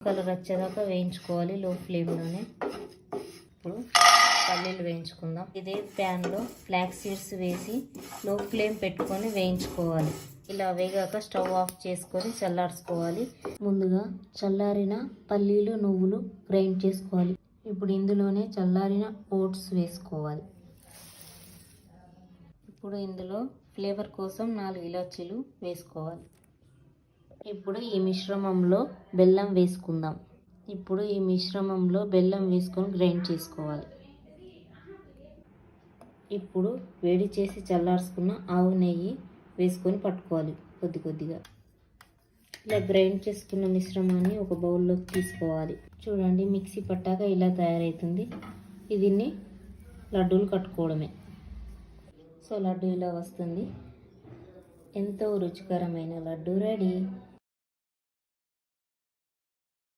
Colour వచ్చేదాకా వేయించుకోవాలి లో ఫ్లేమ్లోనే. ఇప్పుడు పల్లీలు వేయించుకుందాం. ఇదే ప్యాన్లో ఫ్లాక్స్ సీడ్స్ వేసి లో ఫ్లేమ్ పెట్టుకొని వేయించుకోవాలి. ఇలా వేగాక స్టవ్ ఆఫ్ చేసుకొని చల్లార్చుకోవాలి. ముందుగా చల్లారిన పల్లీలు నువ్వులు గ్రైండ్ చేసుకోవాలి. ఇప్పుడు ఇందులోనే చల్లారిన ఓట్స్ వేసుకోవాలి. ఇప్పుడు ఇందులో ఫ్లేవర్ కోసం 4 ఇలాచీలు వేసుకోవాలి. ఇప్పుడు ఈ మిశ్రమంలో బెల్లం వేసుకుందాం. ఇప్పుడు ఈ మిశ్రమంలో బెల్లం వేసుకొని గ్రైండ్ చేసుకోవాలి. ఇప్పుడు వేడి చేసి చల్లార్చుకున్న ఆవు నెయ్యి వేసుకొని పట్టుకోవాలి కొద్ది కొద్దిగా. ఇలా గ్రైండ్ చేసుకున్న మిశ్రమాన్ని ఒక బౌల్లోకి తీసుకోవాలి. చూడండి, మిక్సీ పట్టాక ఇలా తయారవుతుంది. దీన్ని లడ్డూలు కట్టుకోవడమే. సో లడ్డు ఇలా వస్తుంది. ఎంతో రుచికరమైన లడ్డు రెడీ.